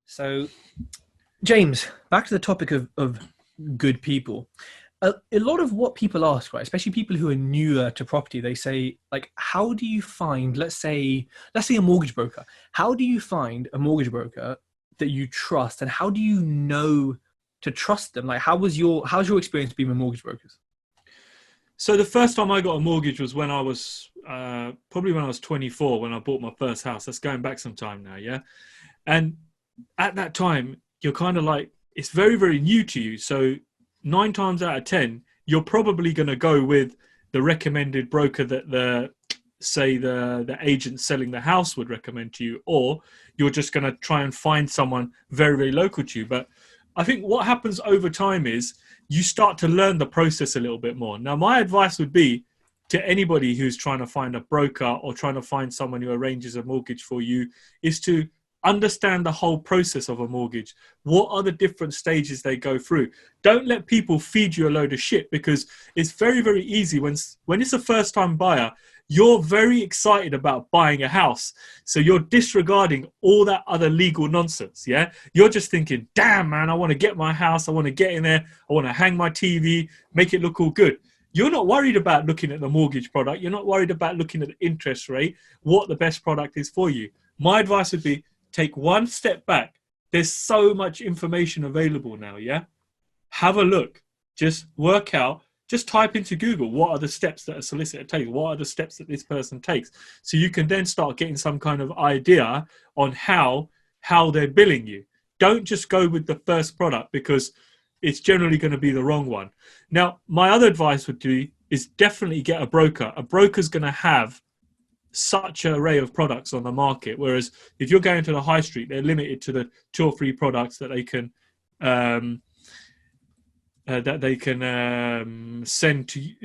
So, James, back to the topic of good people. A lot of what people ask, right, especially people who are newer to property, they say, like, how do you find, let's say a mortgage broker, how do you find a mortgage broker that you trust, and how do you know to trust them? Like, how's your experience being with mortgage brokers? So the first time I got a mortgage was when I was probably when I was 24, when I bought my first house. That's going back some time now, yeah. And at that time, you're kind of like, it's very, very new to you. So 9 times out of 10, you're probably going to go with the recommended broker that the agent selling the house would recommend to you, or you're just going to try and find someone very, very local to you. But I think what happens over time is you start to learn the process a little bit more. Now, my advice would be to anybody who's trying to find a broker or trying to find someone who arranges a mortgage for you is to understand the whole process of a mortgage. What are the different stages they go through? Don't let people feed you a load of shit, because it's very, very easy when it's a first-time buyer, you're very excited about buying a house. So you're disregarding all that other legal nonsense, yeah? You're just thinking, damn, man, I want to get my house. I want to get in there. I want to hang my TV, make it look all good. You're not worried about looking at the mortgage product. You're not worried about looking at the interest rate, what the best product is for you. My advice would be, take one step back. There's so much information available now, yeah? Have a look. Just work out. Just type into Google, what are the steps that a solicitor takes? What are the steps that this person takes? So you can then start getting some kind of idea on how they're billing you. Don't just go with the first product, because it's generally going to be the wrong one. Now, my other advice would be is definitely get a broker. A broker's going to have such an array of products on the market, whereas if you're going to the high street, they're limited to the 2 or 3 products that they can send to you.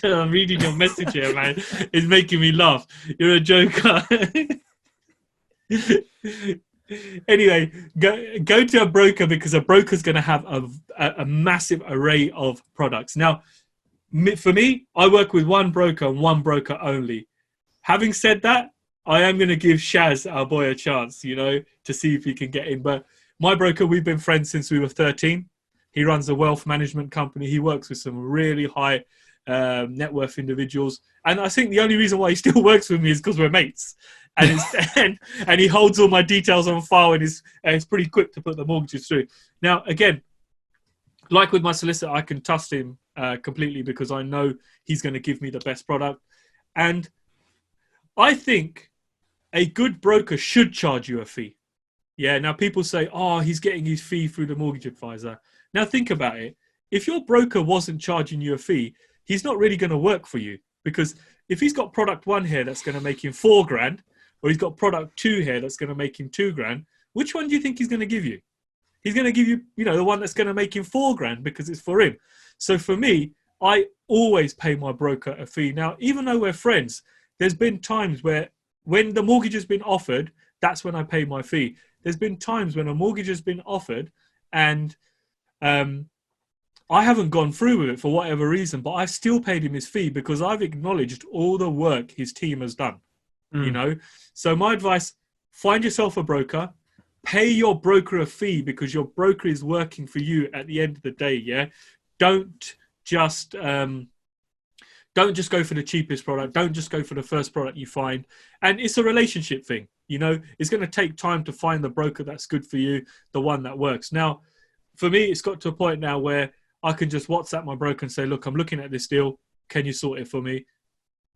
I'm reading your message here, man. It's making me laugh. You're a joker. Anyway, go to a broker, because a broker's going to have a massive array of products. Now, for me, I work with one broker and one broker only. Having said that, I am going to give Shaz, our boy, a chance, to see if he can get in. But my broker, we've been friends since we were 13. He runs a wealth management company. He works with some really high net worth individuals. And I think the only reason why he still works with me is because we're mates. And, and he holds all my details on file, and it's pretty quick to put the mortgages through. Now, again, like with my solicitor, I can trust him completely, because I know he's going to give me the best product. And I think a good broker should charge you a fee. Yeah, now people say, oh, he's getting his fee through the mortgage advisor. Now think about it. If your broker wasn't charging you a fee, he's not really going to work for you, because if he's got product 1 here that's going to make him $4,000, or he's got product 2 here that's going to make him $2,000, which one do you think he's going to give you? He's going to give you, the one that's going to make him $4,000, because it's for him. So for me, I always pay my broker a fee. Now, even though we're friends, there's been times where when the mortgage has been offered, that's when I pay my fee. There's been times when a mortgage has been offered and I haven't gone through with it for whatever reason, but I've still paid him his fee, because I've acknowledged all the work his team has done, So my advice, find yourself a broker, pay your broker a fee, because your broker is working for you at the end of the day, yeah? Don't just go for the cheapest product. Don't just go for the first product you find. And it's a relationship thing. It's going to take time to find the broker that's good for you, the one that works. Now, for me, it's got to a point now where I can just WhatsApp my broker and say, look, I'm looking at this deal. Can you sort it for me?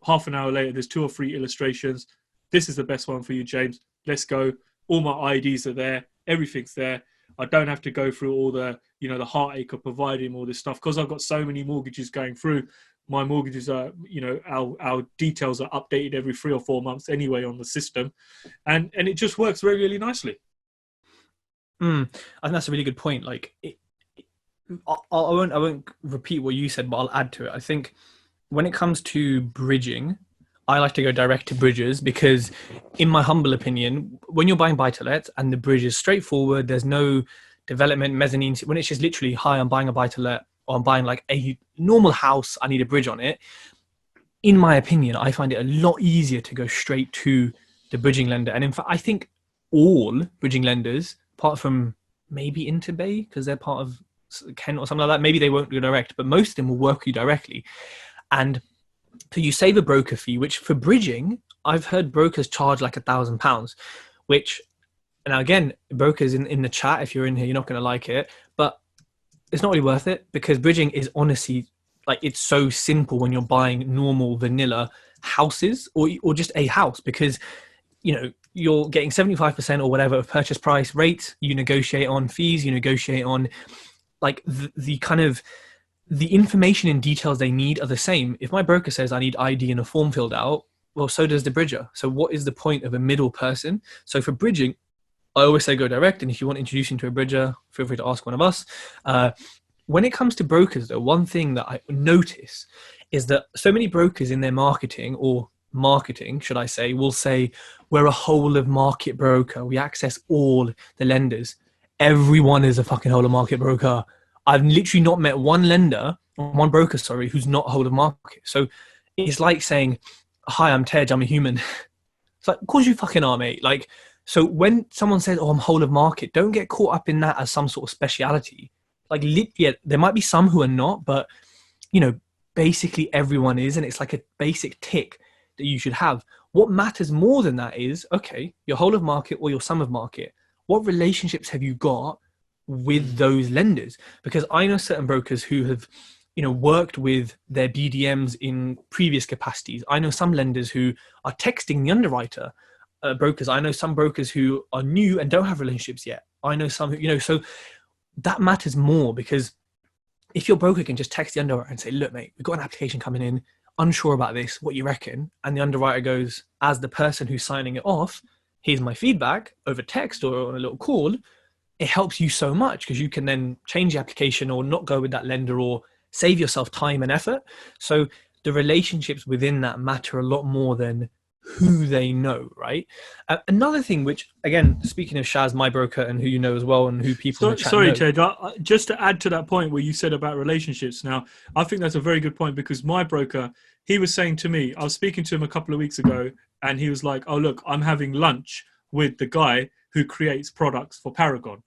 Half an hour later, there's 2 or 3 illustrations. This is the best one for you, James. Let's go. All my IDs are there. Everything's there. I don't have to go through all the, the heartache of providing all this stuff, because I've got so many mortgages going through. My mortgages are, our details are updated every 3 or 4 months anyway on the system. And it just works really, really nicely. I think that's a really good point. Like, I won't repeat what you said, but I'll add to it. I think when it comes to bridging, I like to go direct to bridges, because in my humble opinion, when you're buying buy-to-let and the bridge is straightforward, there's no development, mezzanine, when it's just literally, hi, I'm buying a buy-to-let, or I'm buying like a normal house, I need a bridge on it. In my opinion, I find it a lot easier to go straight to the bridging lender. And in fact, I think all bridging lenders, apart from maybe InterBay, because they're part of Kent or something like that, maybe they won't go direct, but most of them will work with you directly. And so you save a broker fee, which for bridging, I've heard brokers charge like £1,000, which, now again, brokers in the chat, if you're in here, you're not going to like it, but it's not really worth it, because bridging is honestly, like, it's so simple when you're buying normal vanilla houses or just a house, because, you know, you're getting 75% or whatever of purchase price rate. You negotiate on fees, you negotiate on like the kind of the information and details they need are the same. If my broker says I need ID and a form filled out, well, so does the bridger. So what is the point of a middle person? So for bridging, I always say go direct. And if you want to introduce into a bridger, feel free to ask one of us. When it comes to brokers, though, one thing that I notice is that so many brokers in their marketing, should I say, will say, we're a whole of market broker. We access all the lenders. Everyone is a fucking whole of market broker. I've literally not met one lender, one broker, sorry, who's not a whole of market. So it's like saying, hi, I'm Tej, I'm a human. It's like, of course you fucking are, mate. Like, so when someone says, oh, I'm whole of market, don't get caught up in that as some sort of speciality. Like, yeah, there might be some who are not, but, you know, basically everyone is, and it's like a basic tick that you should have. What matters more than that is, okay, your whole of market or your sum of market. What relationships have you got with those lenders? Because I know certain brokers who have, you know, worked with their BDMs in previous capacities. I know some lenders who are texting the underwriter brokers. I know some brokers who are new and don't have relationships yet. I know some who, you know, so that matters more, because if your broker can just text the underwriter and say, look, mate, we've got an application coming in, unsure about this, what you reckon? And the underwriter goes, as the person who's signing it off, here's my feedback over text or on a little call. It helps you so much, because you can then change the application or not go with that lender or save yourself time and effort. So the relationships within that matter a lot more than who they know, right? Another thing, which, again, speaking of Shaz, my broker, and who you know as well, and who people in the chat sorry, know. Ted, just to add to that point where you said about relationships. Now, I think that's a very good point, because my broker, he was saying to me, I was speaking to him a couple of weeks ago, and he was like, oh, look, I'm having lunch with the guy who creates products for Paragon,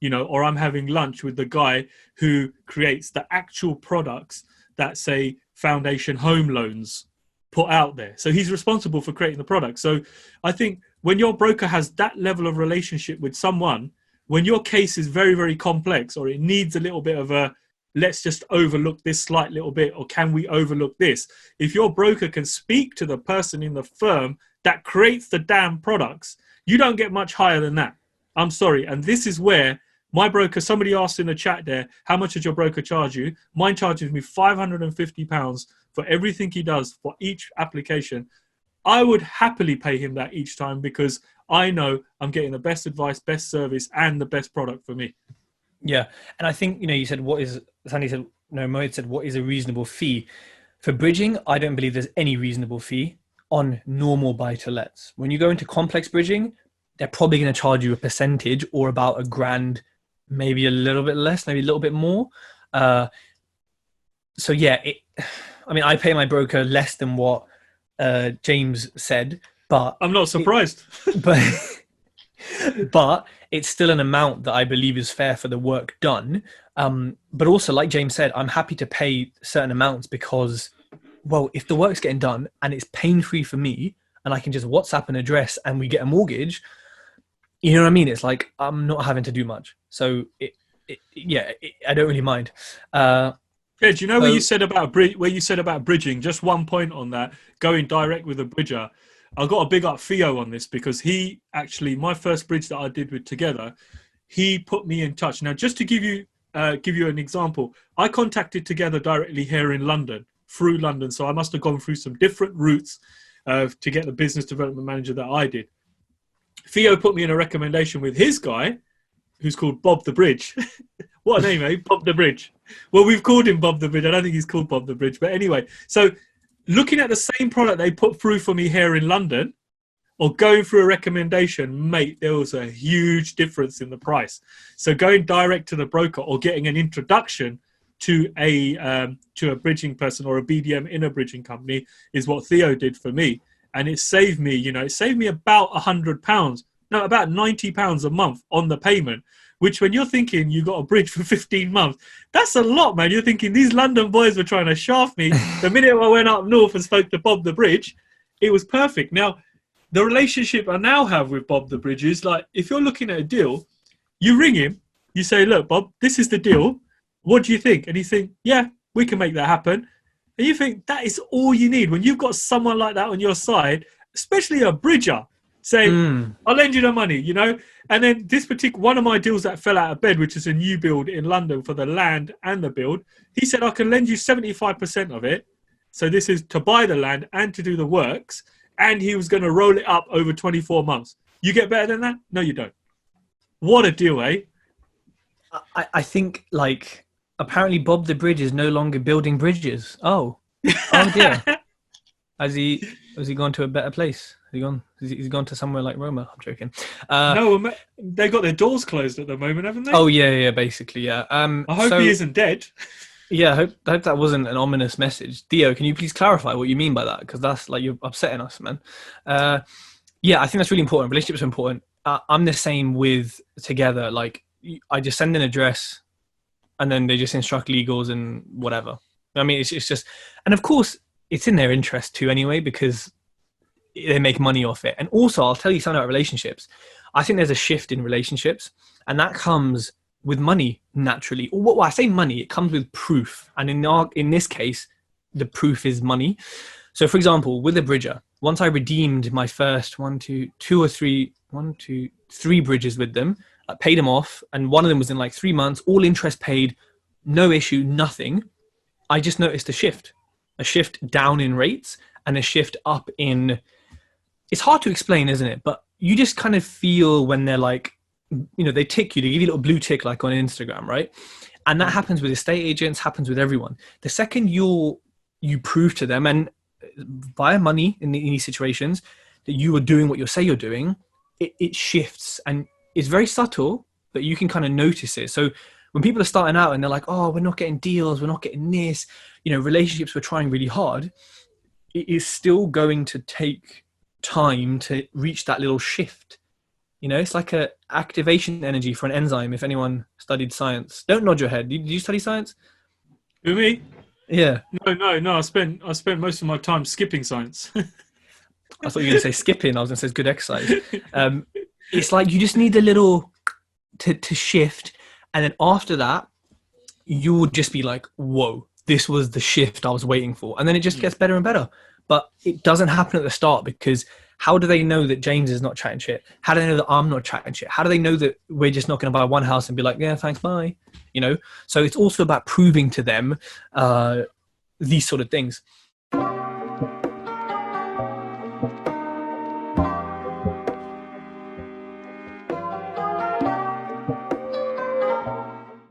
you know, or I'm having lunch with the guy who creates the actual products that, say, Foundation Home Loans put out there. So he's responsible for creating the product. So I think when your broker has that level of relationship with someone, when your case is very, very complex, or it needs a little bit of a, let's just overlook this slight little bit, or can we overlook this? If your broker can speak to the person in the firm that creates the damn products, you don't get much higher than that. I'm sorry. And this is where my broker, somebody asked in the chat there, how much does your broker charge you? Mine charges me £550 for everything he does for each application. I would happily pay him that each time, because I know I'm getting the best advice, best service, and the best product for me. Yeah. And I think, you know, you said, Sandy said, no, Mohit said, what is a reasonable fee? For bridging, I don't believe there's any reasonable fee on normal buy-to-lets. When you go into complex bridging, they're probably going to charge you a percentage, or about £1,000, maybe a little bit less, maybe a little bit more. So yeah, I mean, I pay my broker less than what James said, but I'm not surprised. But it's still an amount that I believe is fair for the work done. But also, like James said, I'm happy to pay certain amounts because, well, if the work's getting done and it's pain-free for me, and I can just WhatsApp an address and we get a mortgage, you know what I mean? It's like I'm not having to do much. So I don't really mind. Yeah, do you know what you said about bridging? Just one point on that, going direct with a bridger. I got a big up Theo on this, because he actually, my first bridge that I did with Together, he put me in touch. Now, just to give you an example, I contacted Together directly here in London, through London. So I must have gone through some different routes to get the business development manager that I did. Theo put me in a recommendation with his guy, who's called Bob the Bridge. What a name, eh? Bob the Bridge. Well, we've called him Bob the Bridge. I don't think he's called Bob the Bridge. But anyway, so looking at the same product they put through for me here in London, or going through a recommendation, mate, there was a huge difference in the price. So going direct to the broker or getting an introduction to a bridging person or a BDM in a bridging company is what Theo did for me. And it saved me, it saved me about £100, no, about £90 a month on the payment, which when you're thinking you got a bridge for 15 months, that's a lot, man. You're thinking these London boys were trying to shaft me. The minute I went up north and spoke to Bob the Bridge, it was perfect. Now, the relationship I now have with Bob the Bridge is like, if you're looking at a deal, you ring him, you say, look, Bob, this is the deal. What do you think? And he think, yeah, we can make that happen. And you think that is all you need. When you've got someone like that on your side, especially a bridger, saying, I'll lend you the money, And then this particular, one of my deals that fell out of bed, which is a new build in London for the land and the build, he said, I can lend you 75% of it. So this is to buy the land and to do the works. And he was going to roll it up over 24 months. You get better than that? No, you don't. What a deal, eh? I think, like, apparently Bob the Bridge is no longer building bridges. Oh dear. Has he gone to a better place? He's gone to somewhere like Roma. I'm joking. No, they got their doors closed at the moment, haven't they? Oh yeah, basically, yeah. I hope he isn't dead. Yeah, I hope that wasn't an ominous message. Theo, can you please clarify what you mean by that? Because that's like, you're upsetting us, man. Yeah, I think that's really important. Relationships are important. I'm the same with Together. Like, I just send an address, and then they just instruct legals and whatever. I mean, it's just, and of course, it's in their interest too anyway, because they make money off it. And also, I'll tell you something about relationships. I think there's a shift in relationships, and that comes with money naturally. Or what I say money, it comes with proof. And in this case, the proof is money. So for example, with a bridger, once I redeemed my first three bridges with them, I paid them off, and one of them was in like 3 months, all interest paid, no issue, nothing. I just noticed a shift down in rates and a shift up in, it's hard to explain, isn't it? But you just kind of feel when they're like, they tick you, they give you a little blue tick like on Instagram, right? And that happens with estate agents, happens with everyone. The second you prove to them, and via money in these situations, that you are doing what you say you're doing, it shifts, and it's very subtle, but you can kind of notice it. So when people are starting out and they're like, oh, we're not getting deals, we're not getting this, relationships, we're trying really hard, it is still going to take time to reach that little shift. It's like a activation energy for an enzyme. If anyone studied science, don't nod your head. Did you study science? Who, me? Yeah. No. I spent most of my time skipping science. I thought you were going to say skipping. I was going to say it's good exercise. It's like you just need a little to shift, and then after that, you will just be like, "Whoa, this was the shift I was waiting for," and then it just gets better and better. But it doesn't happen at the start, because how do they know that James is not chatting shit? How do they know that I'm not chatting shit? How do they know that we're just not going to buy one house and be like, yeah, thanks, bye? So it's also about proving to them these sort of things.